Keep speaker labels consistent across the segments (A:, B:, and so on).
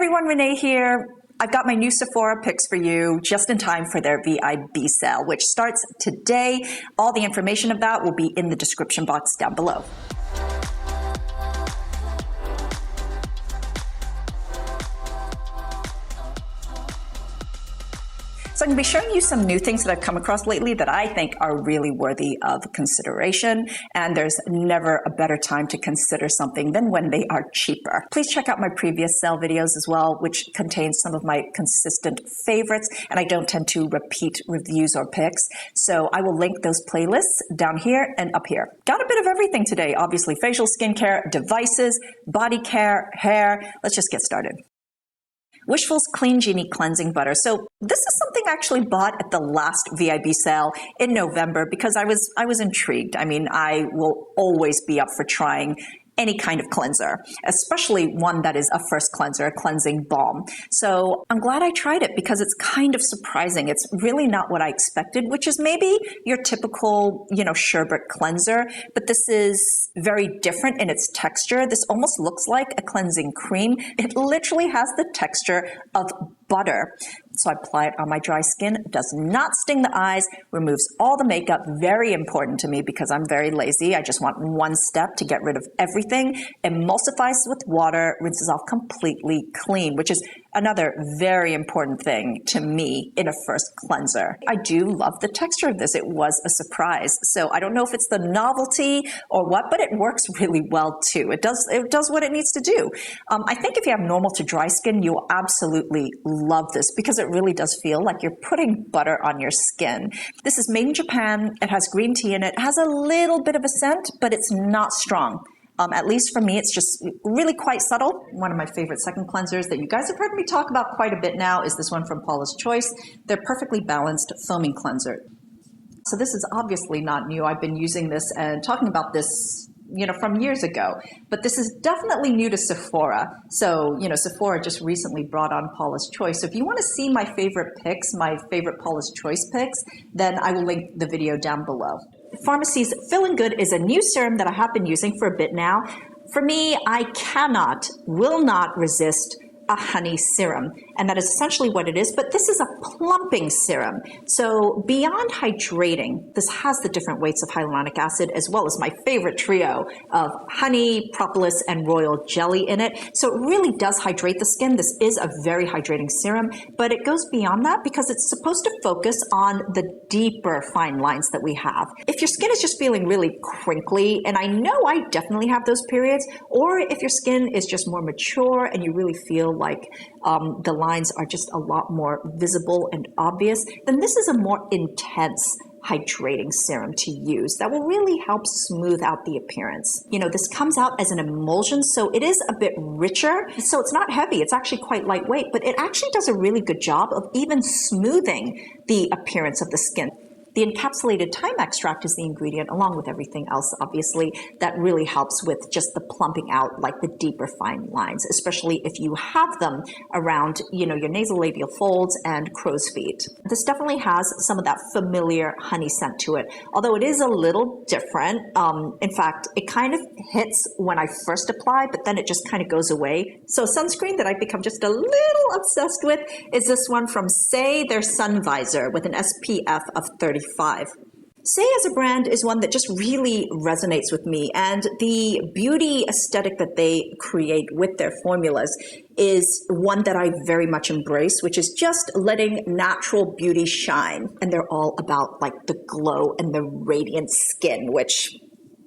A: everyone, Renee here. I've got my new Sephora picks for you just in time for their VIB sale, which starts today. All the information of that will be in the description box down below. So I'm going to be showing you some new things that I've come across lately that I think are really worthy of consideration. And there's never a better time to consider something than when they are cheaper. Please check out my previous sale videos as well, which contains some of my consistent favorites. And I don't tend to repeat reviews or picks. So I will link those playlists down here and up here. Got a bit of everything today. Obviously, facial skincare, devices, body care, hair. Let's just get started. Wishful's Clean Genie Cleansing Butter. So this is something I actually bought at the last VIB sale in November because I was intrigued. I mean, I will always be up for trying any kind of cleanser, especially one that is a first cleanser, a cleansing balm. So I'm glad I tried it because it's kind of surprising. It's really not what I expected, which is maybe your typical, sherbet cleanser, but this is very different in its texture. This almost looks like a cleansing cream. It literally has the texture of butter. So I apply it on my dry skin. It does not sting the eyes, removes all the makeup. Very important to me because I'm very lazy. I just want one step to get rid of everything. Emulsifies with water, rinses off completely clean, which is another very important thing to me in a first cleanser. I do love the texture of this. It was a surprise. So I don't know if it's the novelty or what, but it works really well too. It does what it needs to do. I think if you have normal to dry skin, you'll absolutely love this because it really does feel like you're putting butter on your skin. This is made in Japan. It has green tea in it. It has a little bit of a scent, but it's not strong. At least for me, it's just really quite subtle. One of my favorite second cleansers that you guys have heard me talk about quite a bit now is this one from Paulas Choice. They're perfectly balanced foaming cleanser. So this is obviously not new. I've been using this and talking about this from years ago, but this is definitely new to Sephora. So, Sephora just recently brought on Paula's Choice. So if you want to see my favorite picks, my favorite Paula's Choice picks, then I will link the video down below. Farmacy's FILLING GOOD is a new serum that I have been using for a bit now. For me, I will not resist a honey serum, and that is essentially what it is, but this is a plumping serum. So beyond hydrating, this has the different weights of hyaluronic acid as well as my favorite trio of honey, propolis, and royal jelly in it. So it really does hydrate the skin. This is a very hydrating serum, but it goes beyond that because it's supposed to focus on the deeper fine lines that we have. If your skin is just feeling really crinkly, and I know I definitely have those periods, or if your skin is just more mature and you really feel like the lines are just a lot more visible and obvious, then this is a more intense hydrating serum to use that will really help smooth out the appearance. This comes out as an emulsion, so it is a bit richer. So it's not heavy. It's actually quite lightweight, but it actually does a really good job of even smoothing the appearance of the skin. The encapsulated thyme extract is the ingredient, along with everything else, obviously, that really helps with just the plumping out, like the deeper fine lines, especially if you have them around, your nasolabial folds and crow's feet. This definitely has some of that familiar honey scent to it, although it is a little different. In fact, it kind of hits when I first apply, but then it just kind of goes away. So sunscreen that I've become just a little obsessed with is this one from Saie, their Sunvisor, with an SPF of 35. Saie as a brand is one that just really resonates with me, and the beauty aesthetic that they create with their formulas is one that I very much embrace, which is just letting natural beauty shine. And they're all about like the glow and the radiant skin,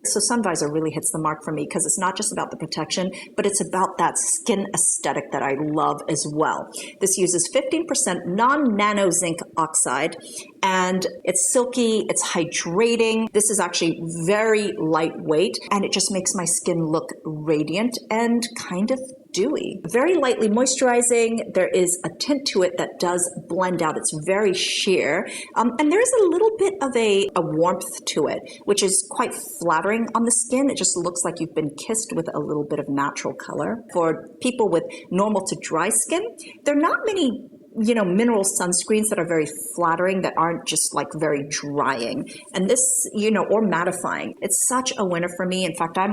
A: so Sunvisor really hits the mark for me because it's not just about the protection, but it's about that skin aesthetic that I love as well. This uses 15% non-nano zinc oxide, and it's silky, it's hydrating. This is actually very lightweight, and it just makes my skin look radiant and kind of dewy. Very lightly moisturizing. There is a tint to it that does blend out. It's very sheer. And there is a little bit of a warmth to it, which is quite flattering on the skin. It just looks like you've been kissed with a little bit of natural color. For people with normal to dry skin, there are not many mineral sunscreens that are very flattering, that aren't just like very drying. And this, or mattifying. It's such a winner for me. In fact, I'm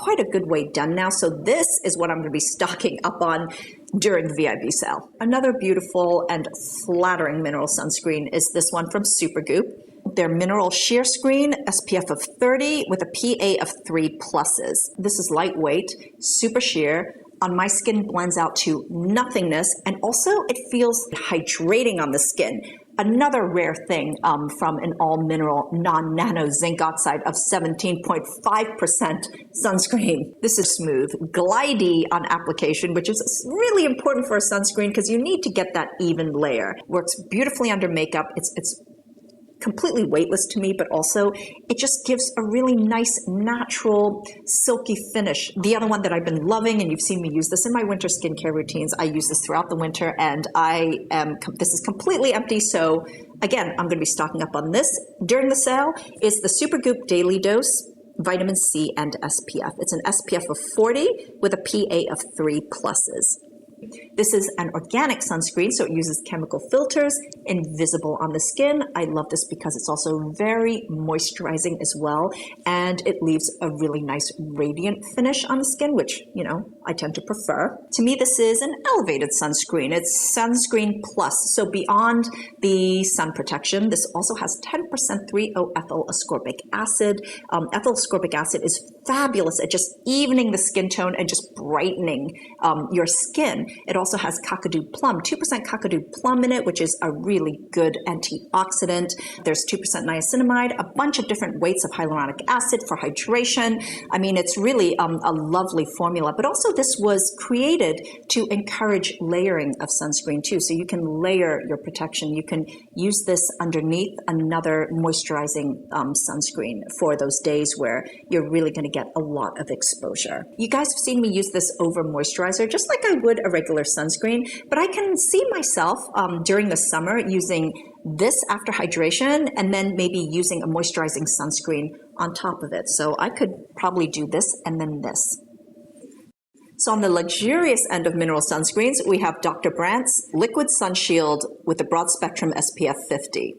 A: quite a good way done now. So this is what I'm going to be stocking up on during the VIB sale. Another beautiful and flattering mineral sunscreen is this one from Supergoop. Their mineral Sheerscreen, SPF of 30 with a PA of 3 pluses. This is lightweight, super sheer. On my skin, blends out to nothingness, and also it feels hydrating on the skin. Another rare thing from an all-mineral, non-nano zinc oxide of 17.5% sunscreen. This is smooth, glidey on application, which is really important for a sunscreen because you need to get that even layer. Works beautifully under makeup. It's completely weightless to me, but also it just gives a really nice, natural, silky finish. The other one that I've been loving, and you've seen me use this in my winter skincare routines, I use this throughout the winter, and this is completely empty, so again, I'm going to be stocking up on this during the sale, is the Supergoop Daily Dose Vitamin C and SPF. It's an SPF of 40 with a PA of 3 pluses. This is an organic sunscreen, so it uses chemical filters, invisible on the skin. I love this because it's also very moisturizing as well, and it leaves a really nice radiant finish on the skin, which, you know, I tend to prefer. To me, this is an elevated sunscreen. It's Sunscreen Plus, so beyond the sun protection, this also has 10% 3-O-ethyl ascorbic acid. Ethyl ascorbic acid is fabulous at just evening the skin tone and just brightening your skin. It also has Kakadu plum, 2% Kakadu plum in it, which is a really good antioxidant. There's 2% niacinamide, a bunch of different weights of hyaluronic acid for hydration. I mean, it's really a lovely formula, but also this was created to encourage layering of sunscreen too. So you can layer your protection. You can use this underneath another moisturizing sunscreen for those days where you're really going to get a lot of exposure. You guys have seen me use this over moisturizer, just like I would a regular sunscreen, but I can see myself during the summer using this after hydration and then maybe using a moisturizing sunscreen on top of it. So I could probably do this and then this. So on the luxurious end of mineral sunscreens, we have Dr. Brandt's Liquid Sun Shield with a broad spectrum SPF 50.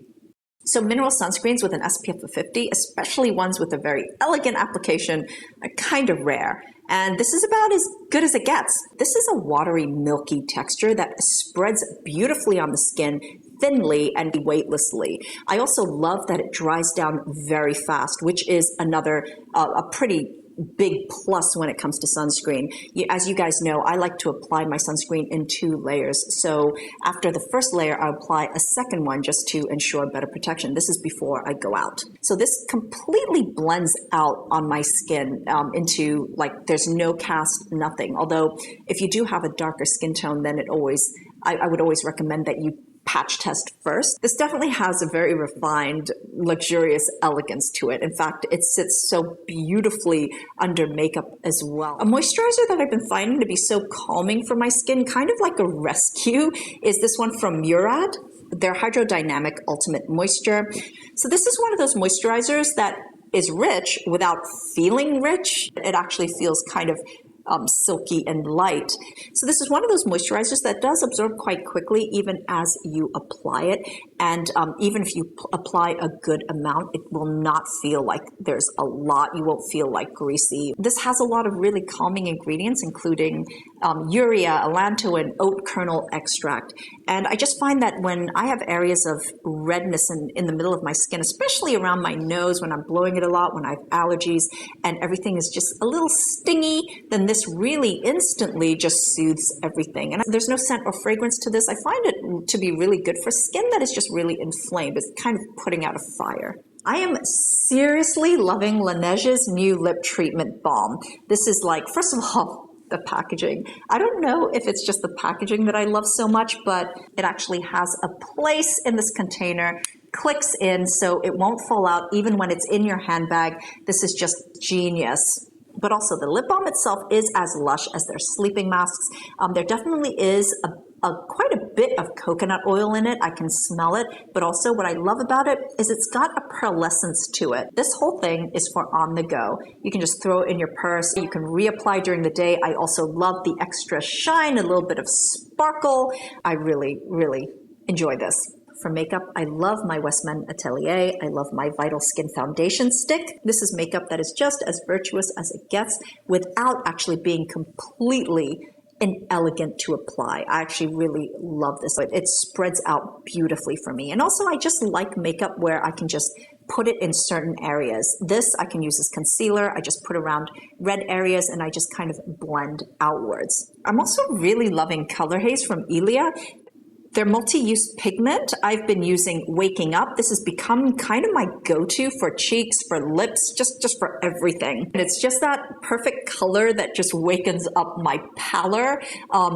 A: So mineral sunscreens with an SPF of 50, especially ones with a very elegant application, are kind of rare. And this is about as good as it gets. This is a watery, milky texture that spreads beautifully on the skin, thinly and weightlessly. I also love that it dries down very fast, which is another a pretty big plus when it comes to sunscreen. As you guys know, I like to apply my sunscreen in 2 layers. So after the first layer, I apply a second one just to ensure better protection. This is before I go out. So this completely blends out on my skin into, like, there's no cast, nothing. Although if you do have a darker skin tone, then I would always recommend that you patch test first. This definitely has a very refined, luxurious elegance to it. In fact, it sits so beautifully under makeup as well. A moisturizer that I've been finding to be so calming for my skin, kind of like a rescue, is this one from Murad, their Hydrodynamic Ultimate Moisture. So this is one of those moisturizers that is rich without feeling rich. It actually feels kind of silky and light. So this is one of those moisturizers that does absorb quite quickly even as you apply it. And even if you apply a good amount, it will not feel like there's a lot. You won't feel like greasy. This has a lot of really calming ingredients, including urea, allantoin, oat kernel extract. And I just find that when I have areas of redness in the middle of my skin, especially around my nose, when I'm blowing it a lot, when I have allergies, and everything is just a little stingy, then this really instantly just soothes everything. And there's no scent or fragrance to this. I find it to be really good for skin that is just really inflamed. It's kind of putting out a fire. I am seriously loving Laneige's new lip treatment balm. This is like, first of all, the packaging. I don't know if it's just the packaging that I love so much, but it actually has a place in this container, clicks in so it won't fall out even when it's in your handbag. This is just genius. But also the lip balm itself is as lush as their sleeping masks. There definitely is quite a bit of coconut oil in it. I can smell it, but also what I love about it is it's got a pearlescence to it. This whole thing is for on the go. You can just throw it in your purse. You can reapply during the day. I also love the extra shine, a little bit of sparkle. I really, really enjoy this. for makeup, I love my Westman Atelier. I love my Vital Skin Foundation Stick. This is makeup that is just as virtuous as it gets without actually being completely inelegant to apply. I actually really love this. It spreads out beautifully for me. And also I just like makeup where I can just put it in certain areas. This I can use as concealer. I just put around red areas and I just kind of blend outwards. I'm also really loving Color Haze from Ilia. Their multi-use pigment, I've been using Waking Up. This has become kind of my go-to for cheeks, for lips, just for everything. And it's just that perfect color that just wakens up my pallor.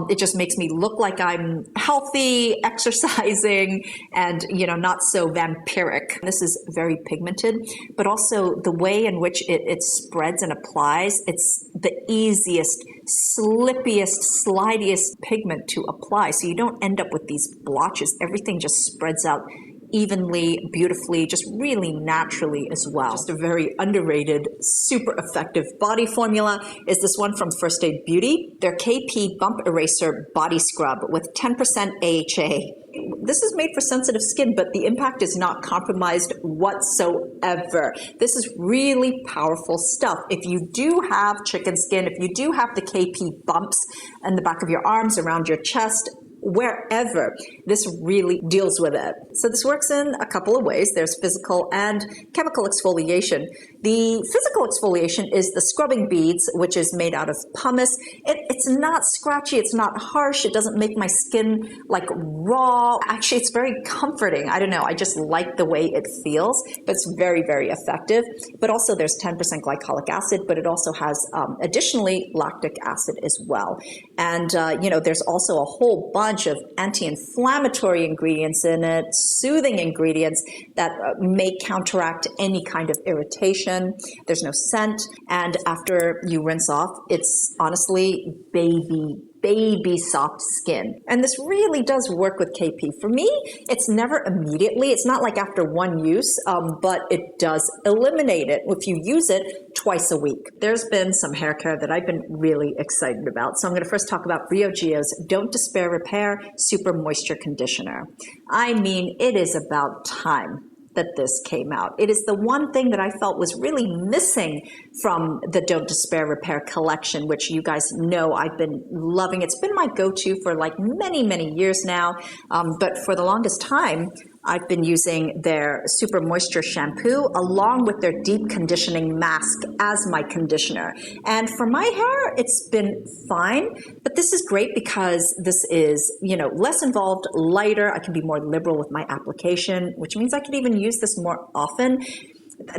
A: It just makes me look like I'm healthy, exercising, and not so vampiric. This is very pigmented, but also the way in which it spreads and applies, it's the easiest, slippiest, slidiest pigment to apply. So you don't end up with these blotches. Everything just spreads out evenly, beautifully, just really naturally as well. Just a very underrated, super effective body formula is this one from First Aid Beauty, their KP Bump Eraser Body Scrub with 10% AHA. This is made for sensitive skin, but the impact is not compromised whatsoever. This is really powerful stuff. If you do have chicken skin, if you do have the KP bumps in the back of your arms, around your chest, wherever, this really deals with it. So this works in a couple of ways. There's physical and chemical exfoliation. The physical exfoliation is the scrubbing beads, which is made out of pumice. It's not scratchy, it's not harsh, it doesn't make my skin like raw. Actually, it's very comforting. I don't know, I just like the way it feels, but it's very, very effective. But also there's 10% glycolic acid, but it also has additionally lactic acid as well. And there's also a whole bunch of anti-inflammatory ingredients in it, soothing ingredients that may counteract any kind of irritation. There's no scent, and after you rinse off, it's honestly baby soft skin. And this really does work with KP. For me, it's never immediately. It's not like after one use, but it does eliminate it if you use it twice a week. There's been some hair care that I've been really excited about. So I'm going to first talk about Briogio's Don't Despair Repair Super Moisture Conditioner. I mean, it is about time that this came out. It is the one thing that I felt was really missing from the Don't Despair Repair collection, which you guys know I've been loving. It's been my go-to for like many, many years now. But for the longest time, I've been using their Super Moisture Shampoo along with their Deep Conditioning Mask as my conditioner. And for my hair, it's been fine, but this is great because this is, less involved, lighter. I can be more liberal with my application, which means I can even use this more often.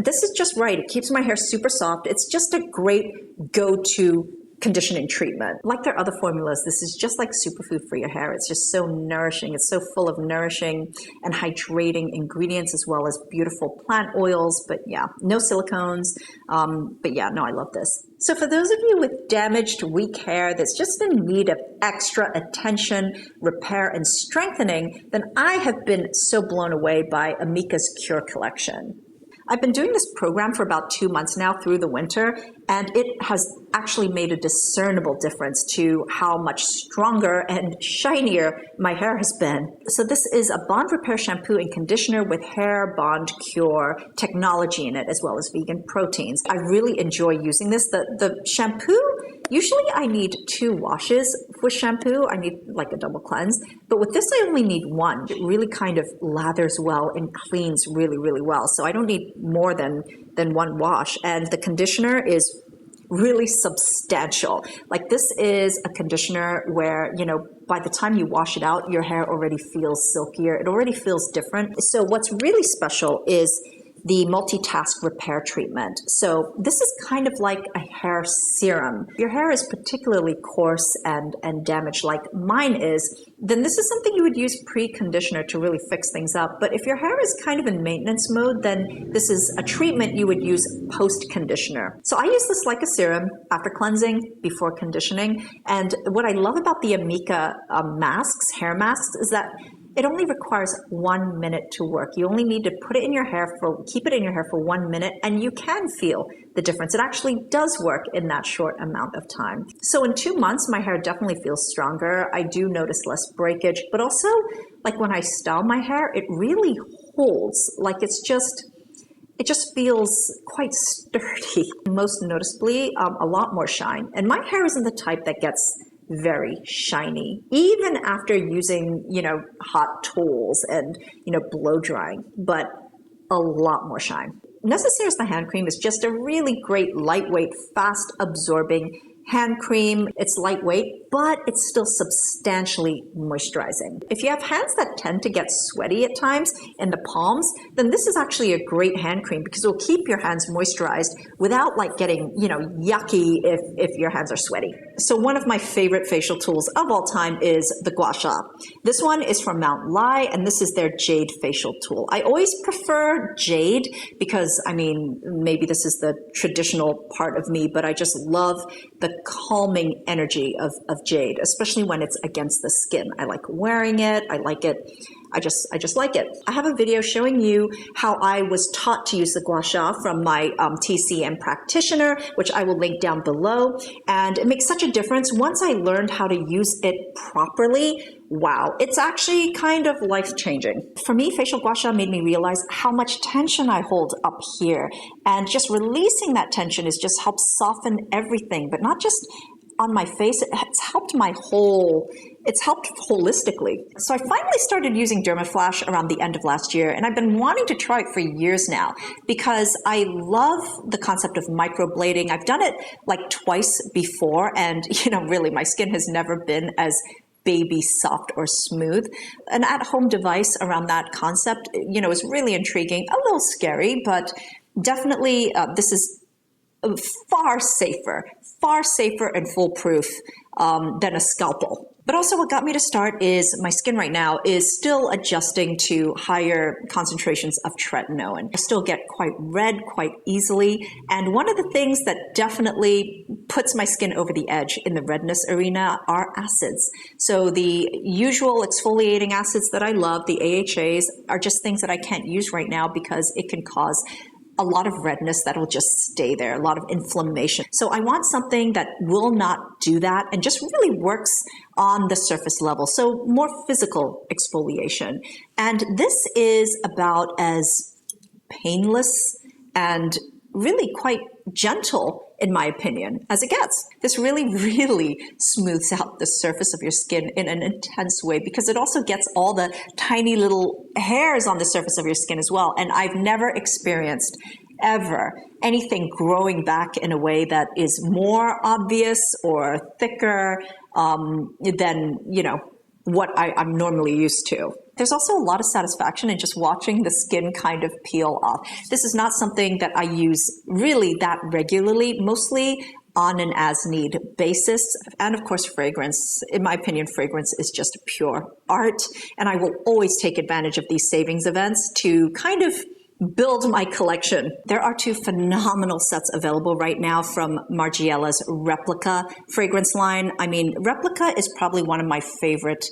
A: This is just right. It keeps my hair super soft. It's just a great go-to conditioning treatment. Like their other formulas, this is just like superfood for your hair. It's just so nourishing. It's so full of nourishing and hydrating ingredients as well as beautiful plant oils. But yeah, no silicones. But yeah, no, I love this. So for those of you with damaged, weak hair that's just in need of extra attention, repair, and strengthening, then I have been so blown away by Amika's Cure collection. I've been doing this program for about 2 months now through the winter, and it has actually made a discernible difference to how much stronger and shinier my hair has been. So this is a bond repair shampoo and conditioner with hair bond cure technology in it, as well as vegan proteins. I really enjoy using this. The shampoo, usually I need 2 washes with shampoo. I need like a double cleanse, but with this I only need 1. It really kind of lathers well and cleans really, really well. So I don't need more than 1 wash. And the conditioner is really substantial. Like this is a conditioner where, by the time you wash it out, your hair already feels silkier. It already feels different. So what's really special is the multitask repair treatment. So this is kind of like a hair serum. If your hair is particularly coarse and damaged like mine is, then this is something you would use pre-conditioner to really fix things up. But if your hair is kind of in maintenance mode, then this is a treatment you would use post-conditioner. So I use this like a serum after cleansing, before conditioning. And what I love about the Amika masks, hair masks, is that
B: It only requires 1 minute to work. You only need to put it in your hair keep it in your hair for 1 minute, and you can feel the difference. It actually does work in that short amount of time. So in 2 months, my hair definitely feels stronger. I do notice less breakage, but also like when I style my hair, it really holds. Like it just feels quite sturdy. Most noticeably, a lot more shine. And my hair isn't the type that gets very shiny, even after using, hot tools and, blow drying, but a lot more shine. Necessaire's the hand cream is just a really great, lightweight, fast absorbing hand cream. It's lightweight, but it's still substantially moisturizing. If you have hands that tend to get sweaty at times in the palms, then this is actually a great hand cream because it will keep your hands moisturized without like getting, yucky if your hands are sweaty. So one of my favorite facial tools of all time is the Gua Sha. This one is from Mount Lai, and this is their Jade facial tool. I always prefer Jade because, maybe this is the traditional part of me, but I just love the calming energy of Jade, especially when it's against the skin. I like wearing it. I like it. I just like it. I have a video showing you how I was taught to use the Gua Sha from my TCM practitioner, which I will link down below. And it makes such a difference. Once I learned how to use it properly, wow, it's actually kind of life-changing. For me, facial Gua Sha made me realize how much tension I hold up here. And just releasing that tension is just helps soften everything, but not just on my face. It's helped it's helped holistically. So I finally started using Dermaflash around the end of last year, and I've been wanting to try it for years now because I love the concept of microblading. I've done it like twice before, and really my skin has never been as baby soft or smooth. An at-home device around that concept, is really intriguing, a little scary, but definitely this is far safer and foolproof than a scalpel. But also what got me to start is my skin right now is still adjusting to higher concentrations of tretinoin. I still get quite red quite easily. And one of the things that definitely puts my skin over the edge in the redness arena are acids. So the usual exfoliating acids that I love, the AHAs, are just things that I can't use right now because it can cause a lot of redness that will just stay there, a lot of inflammation. So I want something that will not do that and just really works on the surface level. So more physical exfoliation. And this is about as painless and really quite gentle, in my opinion, as it gets. This really, really smooths out the surface of your skin in an intense way because it also gets all the tiny little hairs on the surface of your skin as well. And I've never experienced ever anything growing back in a way that is more obvious or thicker than, what I'm normally used to. There's also a lot of satisfaction in just watching the skin kind of peel off. This is not something that I use really that regularly, mostly on an as-need basis. And of course, fragrance. In my opinion, fragrance is just pure art. And I will always take advantage of these savings events to kind of build my collection. There are 2 phenomenal sets available right now from Margiella's Replica fragrance line. Replica is probably one of my favorite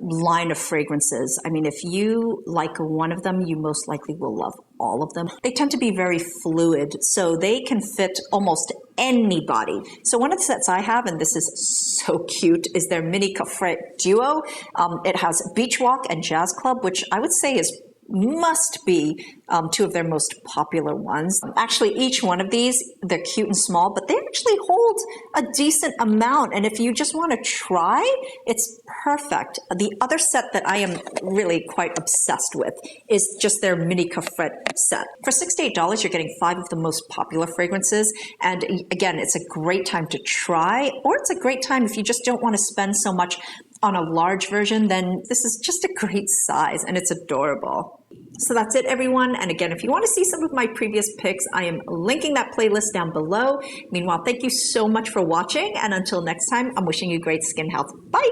B: line of fragrances. If you like one of them, you most likely will love all of them. They tend to be very fluid, so they can fit almost anybody. So one of the sets I have, and this is so cute, is their Mini Coffret Duo. It has Beach Walk and Jazz Club, which I would say must be 2 of their most popular ones. Actually, each one of these, they're cute and small, but they actually hold a decent amount. And if you just want to try, it's perfect. The other set that I am really quite obsessed with is just their Mini Coffret set. For $6 to $8, you're getting 5 of the most popular fragrances. And again, it's a great time to try, or it's a great time if you just don't want to spend so much on a large version, then this is just a great size and it's adorable. So that's it, everyone. And again, if you want to see some of my previous picks, I am linking that playlist down below. Meanwhile, thank you so much for watching. And until next time, I'm wishing you great skin health. Bye.